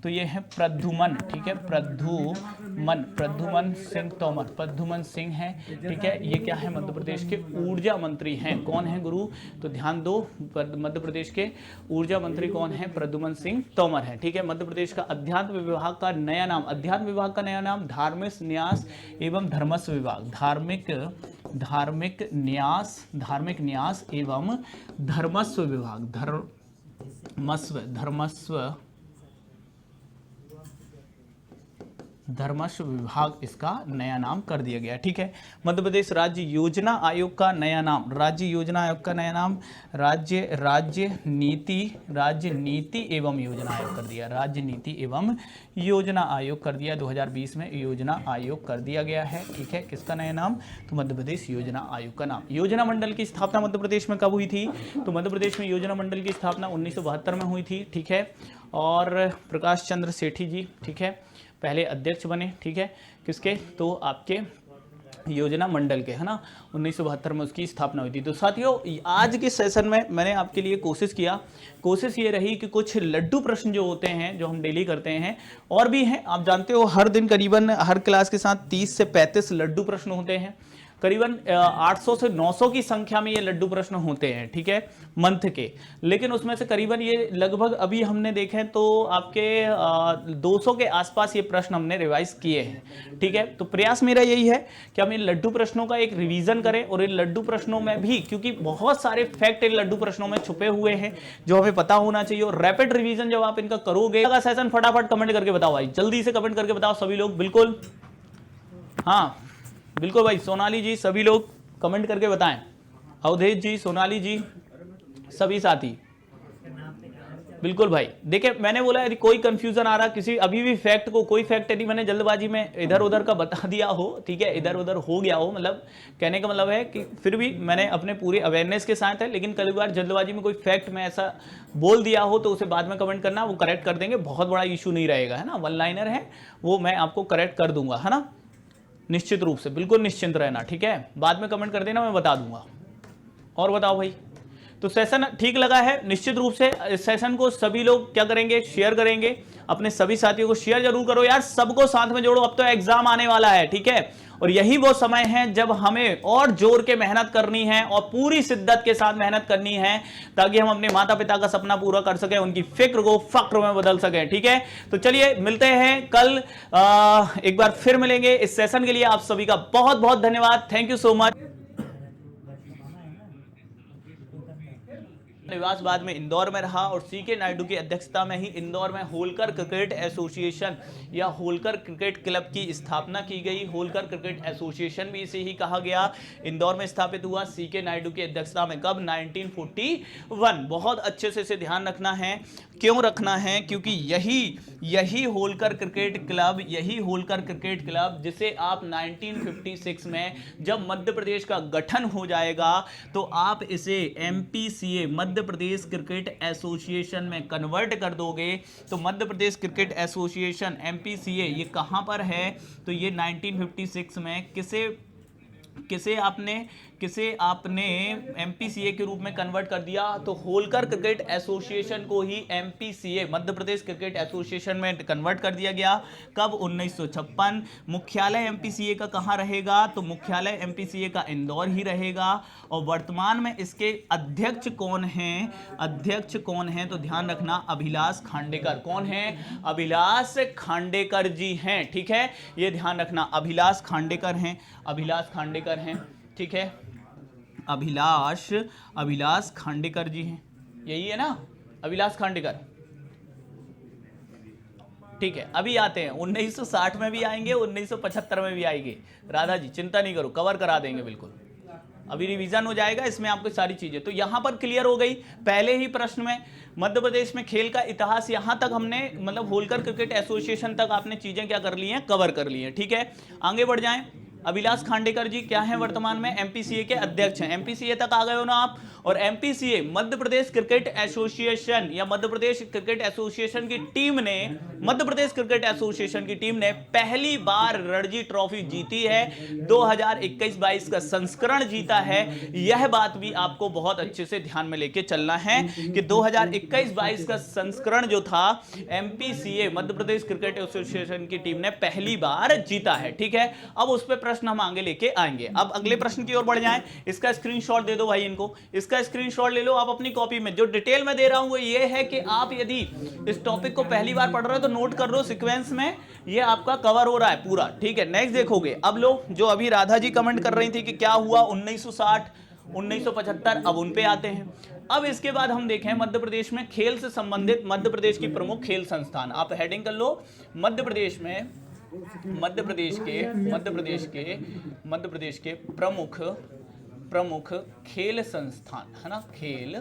तो ये है प्रद्युमन, ठीक है, प्रद्युमन सिंह तोमर, प्रद्युमन सिंह है, ठीक है। ये क्या है, मध्य प्रदेश के ऊर्जा मंत्री हैं। कौन है गुरु, तो ध्यान दो, मध्य प्रदेश के ऊर्जा मंत्री कौन है, प्रद्युमन सिंह तोमर है, ठीक है। मध्य प्रदेश का अध्यात्म विभाग का नया नाम, अध्यात्म विभाग का नया नाम धार्मिक न्यास एवं धर्मस्व विभाग, धार्मिक न्यास एवं धर्मस्व विभाग, धर्मस्व विभाग इसका नया नाम कर दिया गया, ठीक है। मध्य प्रदेश राज्य योजना आयोग का नया नाम, राज्य नीति एवं योजना आयोग कर दिया, राज्य नीति एवं योजना आयोग कर दिया। 2020 में योजना आयोग कर दिया गया है, ठीक है। किसका नया नाम, तो मध्य प्रदेश योजना आयोग का नाम। योजना मंडल की स्थापना मध्य प्रदेश में कब हुई थी, तो मध्य प्रदेश में योजना मंडल की स्थापना 1972 में हुई थी, ठीक है। और प्रकाश चंद्र सेठी जी, ठीक है, पहले अध्यक्ष बने, ठीक है, किसके, तो आपके योजना मंडल के, है ना। 1972 में उसकी स्थापना हुई थी। तो साथियों, आज के सेशन में मैंने आपके लिए कोशिश ये रही कि कुछ लड्डू प्रश्न जो होते हैं, जो हम डेली करते हैं, और भी हैं, आप जानते हो हर दिन करीबन हर क्लास के साथ 30 से 35 लड्डू प्रश्न होते हैं, करीबन 800 से 900 की संख्या में ये लड्डू प्रश्न होते हैं, ठीक है, मंथ के। लेकिन उसमें से करीबन ये लगभग अभी हमने देखें तो आपके 200 के आसपास ये प्रश्न हमने रिवाइज किए हैं, ठीक है। तो प्रयास मेरा यही है कि हम इन लड्डू प्रश्नों का एक रिवीजन करें, और इन लड्डू प्रश्नों में भी, क्योंकि बहुत सारे फैक्ट इन लड्डू प्रश्नों में छुपे हुए हैं जो हमें पता होना चाहिए, और रैपिड रिवीजन जब आप इनका करोगे, अगला सेशन फटाफट कमेंट करके बताओ भाई, जल्दी से कमेंट करके बताओ सभी लोग, बिल्कुल, हाँ बिल्कुल भाई, सोनाली जी सभी लोग कमेंट करके बताएं, अवधेश जी, सोनाली जी, सभी साथी, बिल्कुल भाई। देखिए मैंने बोला यदि कोई कंफ्यूजन आ रहा किसी अभी भी फैक्ट को, कोई फैक्ट यदि मैंने जल्दबाजी में इधर उधर का बता दिया हो, ठीक है, इधर उधर हो गया हो, मतलब कहने का मतलब है कि फिर भी मैंने अपने पूरे अवेयरनेस के साथ है, लेकिन कई बार जल्दबाजी में कोई फैक्ट में ऐसा बोल दिया हो तो उसे बाद में कमेंट करना, वो करेक्ट कर देंगे, बहुत बड़ा इशू नहीं रहेगा, है ना, वन लाइनर है वो, मैं आपको करेक्ट कर दूंगा, है ना, निश्चित रूप से, बिल्कुल निश्चिंत रहना, ठीक है। बाद में कमेंट कर देना, मैं बता दूंगा। और बताओ भाई, तो सेशन ठीक लगा है, निश्चित रूप से इस सेशन को सभी लोग क्या करेंगे, शेयर करेंगे, अपने सभी साथियों को शेयर जरूर करो यार, सबको साथ में जोड़ो, अब तो एग्जाम आने वाला है, ठीक है। और यही वो समय है जब हमें और जोर के मेहनत करनी है, और पूरी शिद्दत के साथ मेहनत करनी है, ताकि हम अपने माता पिता का सपना पूरा कर सकें, उनकी फिक्र को फक्र में बदल सकें, ठीक है। तो चलिए मिलते हैं कल, एक बार फिर मिलेंगे। इस सेशन के लिए आप सभी का बहुत बहुत धन्यवाद, थैंक यू सो मच। निवास बाद में इंदौर में रहा, और सीके नायडू की अध्यक्षता में ही इंदौर में होलकर क्रिकेट एसोसिएशन या होलकर क्रिकेट क्लब की स्थापना की गई। होलकर क्रिकेट एसोसिएशन भी इसे ही कहा गया, इंदौर में स्थापित हुआ सीके नायडू की अध्यक्षता में, कब, 1941। बहुत अच्छे से इसे ध्यान रखना है, क्यों रखना है, क्योंकि यही होलकर क्रिकेट क्लब जिसे आप 1956 में जब मध्य प्रदेश का गठन हो जाएगा तो आप इसे MPCA Madhya Pradesh cricket association में कन्वर्ट कर दोगे। तो Madhya Pradesh cricket association MPCA ये कहां पर है, तो ये 1956 में किसे आपने MPCA के रूप में कन्वर्ट कर दिया, तो होलकर क्रिकेट एसोसिएशन को ही MPCA Madhya Pradesh cricket association में कन्वर्ट कर दिया गया, कब, 1956। मुख्यालय MPCA का कहां रहेगा, तो मुख्यालय MPCA का इंदौर ही रहेगा। और वर्तमान में इसके अध्यक्ष कौन हैं, तो ध्यान रखना, अभिलाष खांडेकर। कौन है, अभिलाष खांडेकर जी हैं, ठीक है, ये ध्यान रखना, अभिलाष खांडेकर हैं, ठीक है, अभिलाष खांडेकर जी हैं, यही है ना, अभिलाष खांडेकर, ठीक है। अभी आते हैं 1960 में भी आएंगे, 1975 में भी आएंगे, राधा जी चिंता नहीं करो, कवर करा देंगे बिल्कुल, अभी रिवीजन हो जाएगा इसमें आपको सारी चीजें। तो यहां पर क्लियर हो गई पहले ही प्रश्न में, मध्य प्रदेश में खेल का इतिहास यहां तक हमने, मतलब होलकर क्रिकेट एसोसिएशन तक आपने चीजें क्या कर ली हैं, कवर कर ली हैं, ठीक है। आगे बढ़ जाएं, अभिलाष खांडेकर जी क्या हैं वर्तमान में? एमपीसीए के अध्यक्ष हैं। एमपीसीए तक आ गए हो ना आप? और MPCA Madhya Pradesh cricket association या मध्य प्रदेश क्रिकेट एसोसिएशन की टीम ने, मध्य प्रदेश क्रिकेट एसोसिएशन की टीम ने पहली बार रणजी ट्रॉफी जीती है, 2021-22 का संस्करण जीता है। यह बात भी आपको बहुत अच्छे से ध्यान में लेके चलना है कि 2021-22 का संस्करण जो था MPCA Madhya Pradesh cricket association की टीम ने पहली बार जीता है। ठीक है, अब उस पर प्रश्न हम आगे लेके आएंगे। अब अगले प्रश्न की ओर बढ़ जाएं। इसका स्क्रीनशॉट दे दो भाई, इनको इसका स्क्रीनशॉट ले लो आप अपनी कॉपी में। जो डिटेल में दे रहा हूं वो ये है कि आप यदि इस टॉपिक को पहली बार पढ़ रहे हो तो नोट कर लो, सीक्वेंस में ये आपका कवर हो रहा है पूरा। ठीक है, नेक्स्ट देखोगे। अब लो, जो अभी राधा जी कमेंट कर रही थी कि क्या हुआ 1960 1975, अब उन पे आते हैं। अब इसके बाद हम देखें मध्य प्रदेश में खेल से संबंधित मध्य प्रदेश की प्रमुख खेल संस्थान। आप हेडिंग कर लो, मध्य प्रदेश में मध्य प्रदेश के प्रमुख खेल संस्थान, है ना, खेल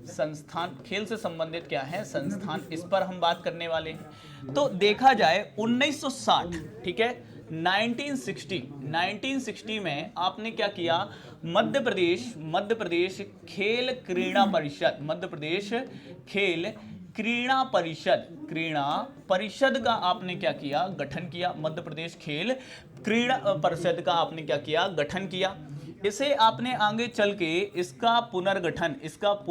संस्थान, खेल से संबंधित क्या है संस्थान, इस पर हम बात करने वाले हैं। तो देखा जाए 1960, ठीक है, 1960 में आपने क्या किया, मध्य प्रदेश खेल क्रीड़ा परिषद, मध्य प्रदेश खेल क्रीड़ा परिषद का आपने क्या किया, गठन किया। मध्य प्रदेश खेल क्रीड़ा परिषद का आपने क्या किया, गठन किया। इसे आपने आगे चल के इसका पुनर्गठन कब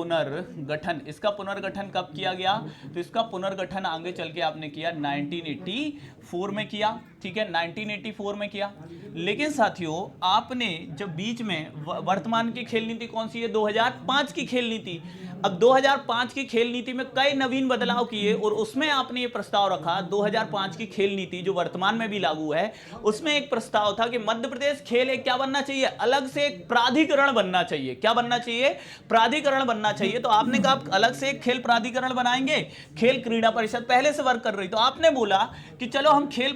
किया गया, तो इसका पुनर्गठन आगे चल के आपने किया 1984 में किया। ठीक है, 1984 में किया। लेकिन साथियों आपने जब बीच में वर्तमान की खेल नीति कौन सी है, 2005 की खेल नीति। अब 2005 की खेल नीति में कई नवीन बदलाव किए और उसमें आपने ये प्रस्ताव रखा, 2005 की खेल नीति जो वर्तमान में भी लागू है, उसमें एक प्रस्ताव था कि मध्य प्रदेश खेल एक क्या बनना चाहिए, अलग से एक प्राधिकरण बनना चाहिए। क्या बनना चाहिए, प्राधिकरण बनना चाहिए। तो आपने कहा अलग से एक खेल प्राधिकरण बनाएंगे, खेल क्रीड़ा परिषद पहले से वर्क कर रही, तो आपने बोला कि चलो हम खेल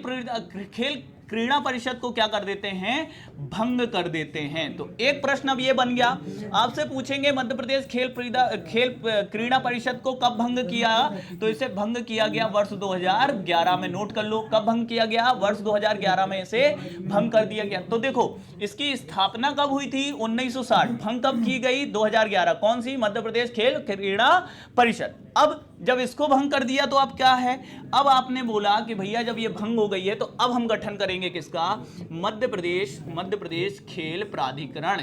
क्रीड़ा परिषद को क्या कर देते हैं, भंग कर देते हैं। तो एक प्रश्न अब ये बन गया, आपसे पूछेंगे मध्य प्रदेश खेल क्रीड़ा परिषद को कब भंग किया, तो इसे भंग किया गया वर्ष 2011 में। नोट कर लो, कब भंग किया गया, वर्ष 2011 में इसे भंग कर दिया गया। तो देखो इसकी स्थापना कब हुई थी, 1960, भंग कब की गई, 2011, कौन सी, मध्य प्रदेश खेल क्रीड़ा परिषद। अब जब इसको भंग कर दिया तो अब क्या है, अब आपने बोला कि भैया जब ये भंग हो गई है तो अब हम गठन करेंगे किसका, मध्य प्रदेश खेल प्राधिकरण,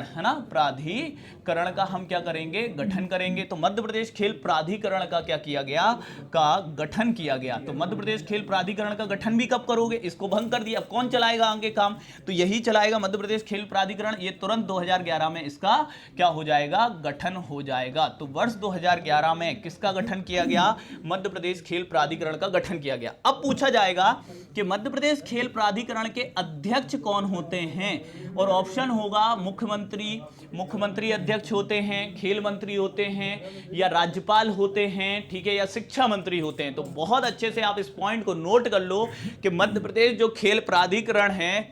है ना, प्राधिकरण का हम क्या करेंगे, गठन करेंगे। तो मध्य प्रदेश खेल प्राधिकरण का क्या किया गया, का गठन किया गया। तो मध्य प्रदेश खेल प्राधिकरण का गठन भी कब करोगे, इसको भंग कर दिया, अब कौन चलाएगा आगे काम, तो यही चलाएगा मध्य प्रदेश खेल प्राधिकरण। ये तुरंत 2011 में इसका क्या हो जाएगा, गठन हो जाएगा। तो वर्ष 2011 में किसका गठन किया गया, मध्य प्रदेश खेल प्राधिकरण का गठन किया गया। अब पूछा जाएगा कि मध्य प्रदेश खेल प्राधिकरण के अध्यक्ष कौन होते हैं, और ऑप्शन होगा मुख्यमंत्री अध्यक्ष होते हैं, खेल मंत्री होते हैं, या राज्यपाल होते हैं, ठीक है, या शिक्षा मंत्री होते हैं। तो बहुत अच्छे से आप इस पॉइंट को नोट कर लो कि मध्य प्रदेश जो खेल प्राधिकरण है,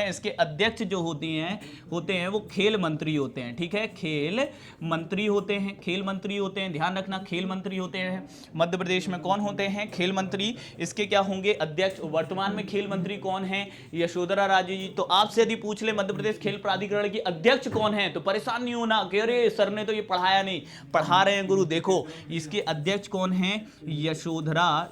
इसके अध्यक्ष जो होते हैं वो खेल मंत्री होते हैं। ठीक है, खेल मंत्री होते हैं, ध्यान रखना, खेल मंत्री होते हैं। मध्य प्रदेश में कौन होते हैं, खेल मंत्री, इसके क्या होंगे, अध्यक्ष। वर्तमान में खेल मंत्री कौन है, यशोधरा राजे जी। तो आपसे यदि पूछ ले मध्य प्रदेश खेल प्राधिकरण की अध्यक्ष कौन है, तो परेशान नहीं होना कि अरे सर ने तो ये पढ़ाया नहीं, पढ़ा रहे हैं गुरु। देखो इसके अध्यक्ष कौन है, यशोधरा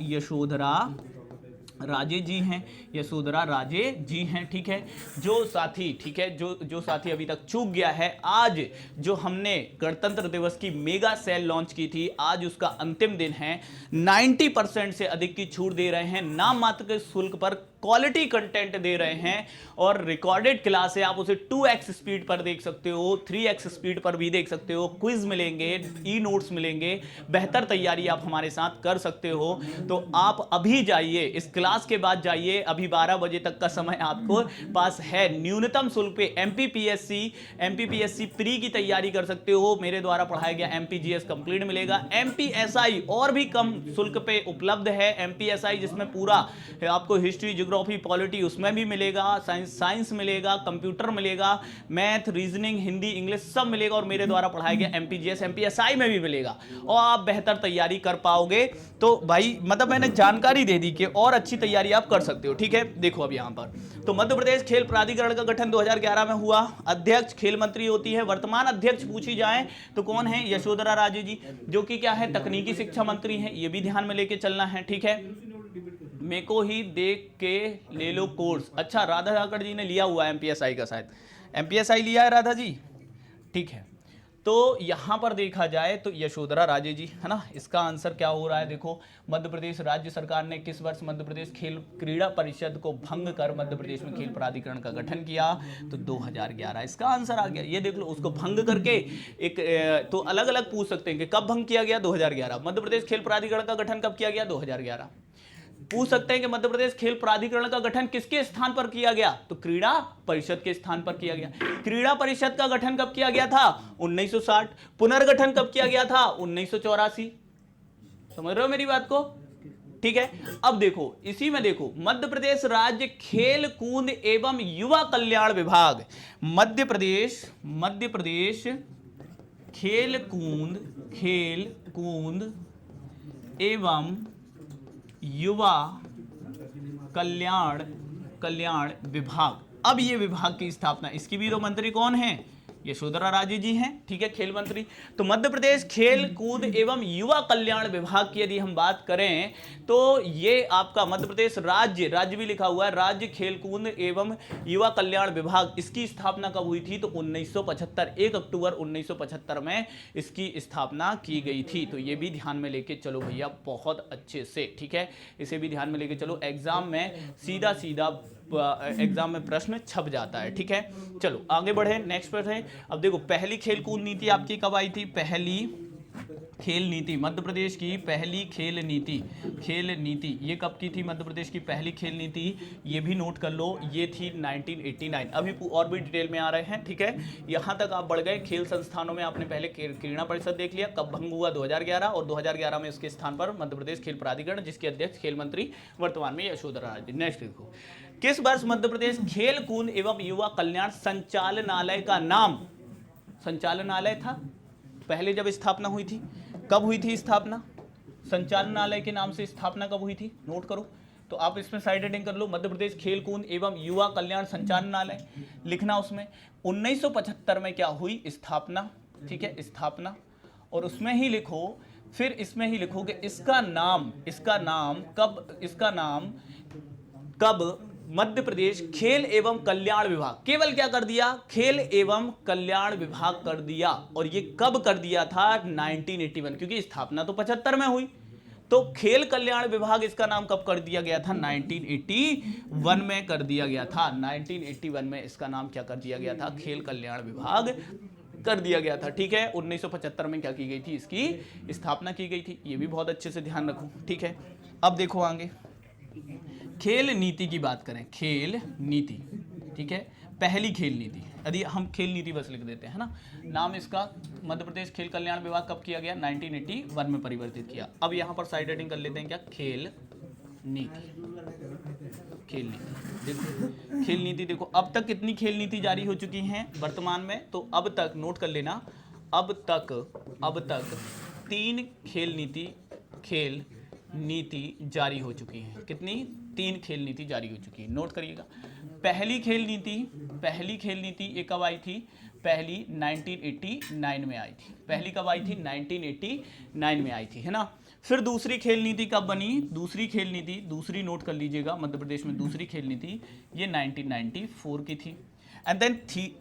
राजे जी हैं, यशोधरा राजे जी हैं। ठीक है, जो साथी अभी तक चूक गया है, आज जो हमने गणतंत्र दिवस की मेगा सेल लॉन्च की थी, आज उसका अंतिम दिन है। 90% से अधिक की छूट दे रहे हैं, नाम मात्र के शुल्क पर क्वालिटी कंटेंट दे रहे हैं, और रिकॉर्डेड क्लास है, आप उसे 2x स्पीड पर देख सकते हो, 3x स्पीड पर भी देख सकते हो, क्विज मिलेंगे, ई नोट्स मिलेंगे, बेहतर तैयारी आप हमारे साथ कर सकते हो। तो आप अभी जाइए, इस क्लास के बाद जाइए, अभी 12 बजे तक का समय आपको पास है। न्यूनतम शुल्क पे एमपीपीएससी प्री की तैयारी कर सकते हो, मेरे द्वारा पढ़ाया गया एमपीजीएस कंप्लीट मिलेगा। एमपीएसआई और भी कम शुल्क पे उपलब्ध है, एमपीएसआई जिसमें पूरा आपको हिस्ट्री ज्योग्राफी पॉलिटी उसमें भी मिलेगा, साइंस मिलेगा, कंप्यूटर मिलेगा, मैथ, रीजनिंग, हिंदी, इंग्लिश सब मिलेगा, और मेरे द्वारा पढ़ाए गए एमपीजीएस एमपीएसआई में भी मिलेगा, और आप बेहतर तैयारी कर पाओगे। तो भाई मतलब मैंने जानकारी दे दी कि और अच्छी तैयारी आप कर सकते हो। ठीक है, देखो अब यहां पर तो मध्य प्रदेश खेल प्राधिकरण का गठन 2011 में हुआ। अध्यक्ष खेल मंत्री होती है। वर्तमान अध्यक्ष पूछी जाए तो कौन है? यशोधरा राजे जी, जो कि क्या है, तकनीकी शिक्षा मंत्री हैं। ये भी ध्यान में लेके चलना है। ठीक है, मेरे को ही देख के ले लो कोर्स। अच्छा, राधा धाकड़ जी ने लिया हुआ है एमपीएसआई का, शायद एमपीएसआई लिया है राधा जी। ठीक है, तो यहां पर देखा जाए तो यशोधरा राजे जी है ना। इसका आंसर क्या हो रहा है? देखो, मध्य प्रदेश राज्य सरकार ने किस वर्ष मध्य प्रदेश खेल क्रीड़ा परिषद को भंग कर मध्य प्रदेश में खेल प्राधिकरण का गठन किया? तो 2011 इसका आंसर आ गया। ये देख लो, उसको भंग करके एक तो अलग अलग पूछ सकते हैं कि कब भंग किया गया? 2011। मध्य प्रदेश खेल प्राधिकरण का गठन कब किया गया? 2011। पूछ सकते हैं कि मध्य प्रदेश खेल प्राधिकरण का गठन किसके स्थान पर किया गया? तो क्रीड़ा परिषद के स्थान पर किया गया। क्रीड़ा परिषद का गठन कब किया गया था? 1960। पुनर्गठन कब किया गया था? 1984। समझ रहे हो मेरी बात को? ठीक है, अब देखो इसी में देखो, मध्य प्रदेश राज्य खेल कूद एवं युवा कल्याण विभाग, मध्य प्रदेश खेल कूद एवं युवा कल्याण विभाग। अब ये विभाग की स्थापना, इसकी भी तो मंत्री कौन है? यशोधरा राजे जी हैं। ठीक है, खेल मंत्री। तो मध्य प्रदेश खेल कूद एवं युवा कल्याण विभाग की यदि हम बात करें तो ये आपका मध्य प्रदेश राज्य भी लिखा हुआ है, राज्य खेल कूद एवं युवा कल्याण विभाग। इसकी स्थापना कब हुई थी? तो 1975, 1 अक्टूबर 1975 में इसकी स्थापना की गई थी। तो ये भी ध्यान में लेके चलो भैया बहुत अच्छे से। ठीक है, इसे भी ध्यान में लेके चलो, एग्जाम में सीधा एग्जाम में प्रश्न छप जाता है। ठीक है, चलो आगे बढ़े, नेक्स्ट प्रश्न है। अब देखो, पहली खेल कूद नीति आपकी कब आई थी? पहली खेल नीति, मध्य प्रदेश की पहली खेल नीति ये कब की थी? मध्य प्रदेश की पहली खेल नीति, ये भी नोट कर लो, ये थी 1989। अभी और भी डिटेल में आ रहे हैं। ठीक है, यहां तक आप बढ़ गए। खेल संस्थानों में आपने पहले क्रीड़ा परिषद देख लिया, कब भंग हुआ? 2011, और 2011 में इसके स्थान पर मध्य प्रदेश खेल प्राधिकरण, जिसके अध्यक्ष खेल मंत्री वर्तमान में यशोधरा राजे। नेक्स्ट देखो, किस वर्ष मध्य प्रदेश खेल कूद एवं युवा कल्याण संचालनालय का नाम, संचालनालय था पहले जब स्थापना हुई थी? कब हुई थी स्थापना? संचालनालय के नाम से स्थापना कब हुई थी? नोट करो। तो आप इसमें साइड हेडिंग कर लो, मध्य प्रदेश खेल कूद एवं युवा कल्याण संचालनालय लिखना उसमें। 1975 में क्या हुई? स्थापना। ठीक है, स्थापना। और उसमें ही लिखो, फिर इसमें ही लिखो कि इसका नाम कब मध्य प्रदेश खेल एवं कल्याण विभाग, केवल क्या कर दिया? खेल एवं कल्याण विभाग कर दिया। और ये कब कर दिया था? 1981, क्योंकि स्थापना तो 75 में हुई। तो खेल कल्याण विभाग इसका नाम कब कर दिया गया था? 1981 में कर दिया गया था। 1981 में इसका नाम क्या कर दिया गया था? खेल कल्याण विभाग कर दिया गया था। ठीक है, 1975 में क्या की गई थी? इसकी स्थापना की गई थी। ये भी बहुत अच्छे से ध्यान रखो। ठीक है, अब देखो आगे खेल नीति की बात करें। खेल नीति, ठीक है, पहली खेल नीति, यदि हम खेल नीति बस लिख देते हैं ना, नाम इसका मध्य प्रदेश खेल कल्याण विभाग कब किया गया? 1981 में परिवर्तित किया। अब यहां पर साइड हेडिंग कर लेते हैं क्या? खेल नीति। खेल नीति देखो, खेल नीति देखो, अब तक कितनी खेल नीति जारी हो चुकी हैं वर्तमान में? तो अब तक नोट कर लेना, अब तक 3 खेल नीति जारी हो चुकी हैं। कितनी? 3 खेल नीति जारी हो चुकी है। नोट करिएगा, पहली खेल नीति ये कब आई थी? पहली 1989 में आई थी। पहली कब आई थी? 1989 में आई थी, है ना। फिर दूसरी खेल नीति कब बनी? दूसरी नोट कर लीजिएगा, मध्य प्रदेश में दूसरी खेल नीति ये 1994 की थी। एंड देन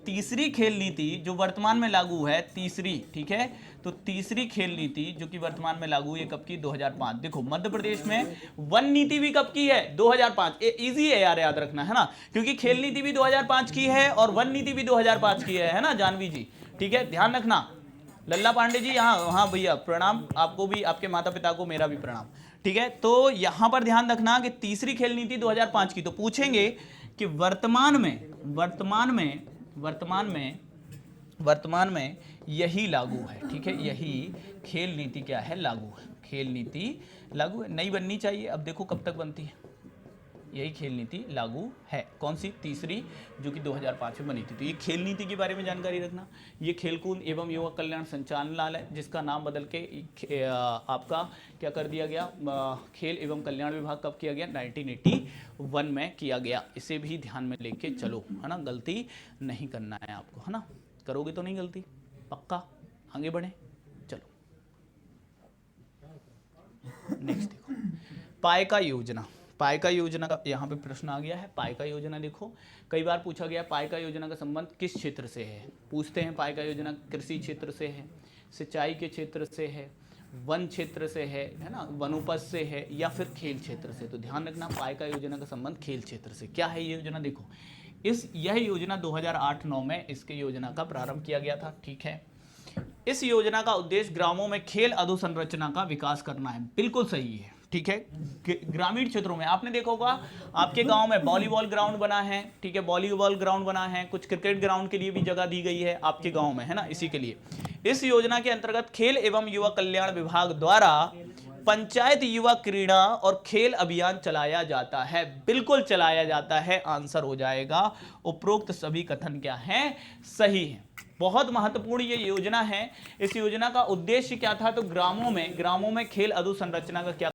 तीसरी खेल नीति जो वर्तमान में लागू है, तीसरी, ठीक है, तो तीसरी खेल नीति जो कि वर्तमान में लागू है कब की? 2005। देखो मध्य प्रदेश में वन नीति भी कब की है? 2005। इजी है यार, याद रखना, है ना, क्योंकि खेल नीति भी 2005 की है और वन नीति भी 2005 की है ना जानवी जी? ठीक है, ध्यान रखना। लल्ला पांडे जी यहाँ, हाँ भैया प्रणाम, आपको भी, आपके माता पिता को मेरा भी प्रणाम। ठीक है, तो यहां पर ध्यान रखना कि तीसरी खेल नीति 2005 की। तो पूछेंगे कि वर्तमान में यही लागू है। ठीक है, यही खेल नीति क्या है? लागू है। खेल नीति लागू है, नहीं बननी चाहिए। अब देखो कब तक बनती है, यही खेल नीति लागू है। कौन सी? तीसरी, जो कि 2005 में बनी थी। तो ये खेल नीति के बारे में जानकारी रखना। ये खेलकूद एवं युवा कल्याण संचालनालय, जिसका नाम बदल के आपका क्या कर दिया गया, खेल एवं कल्याण विभाग कब किया गया? 1981 में किया गया। इसे भी ध्यान में लेके चलो, है ना, गलती नहीं करना है आपको, है ना, करोगे तो नहीं गलती, पक्का। आगे बढ़े, चलो नेक्स्ट देखो, पाइका योजना। पाइका योजना का यहाँ पे प्रश्न आ गया है। पाइका योजना देखो, कई बार पूछा गया पाइका योजना का संबंध किस क्षेत्र से है। पूछते हैं पाइका योजना कृषि क्षेत्र से है, सिंचाई के क्षेत्र से है, वन क्षेत्र से है ना, वनोपज से है, या फिर खेल क्षेत्र से। तो ध्यान रखना, पाइका योजना का संबंध खेल क्षेत्र से। क्या है ये योजना? देखो, यह योजना 2008-9 में इसके योजना का प्रारंभ किया गया था। ठीक है, इस योजना का उद्देश्य ग्रामों में खेल अधोसंरचना का विकास करना है। बिल्कुल सही है। ठीक है, ग्रामीण क्षेत्रों में आपने देखा होगा, आपके गांव में वॉलीबॉल ग्राउंड बना है, ठीक है, वॉलीबॉल ग्राउंड बना है, कुछ क्रिकेट ग्राउंड के लिए भी जगह दी गई है आपके गांव में, है ना। इसी के लिए इस योजना के अंतर्गत खेल एवं युवा कल्याण विभाग द्वारा पंचायत युवा क्रीड़ा और खेल अभियान चलाया जाता है। बिल्कुल चलाया जाता है, आंसर हो जाएगा। उपरोक्त सभी कथन क्या हैं? सही है। बहुत महत्वपूर्ण ये योजना है। इस योजना का उद्देश्य क्या था? तो ग्रामों में खेल अधोसंरचना का क्या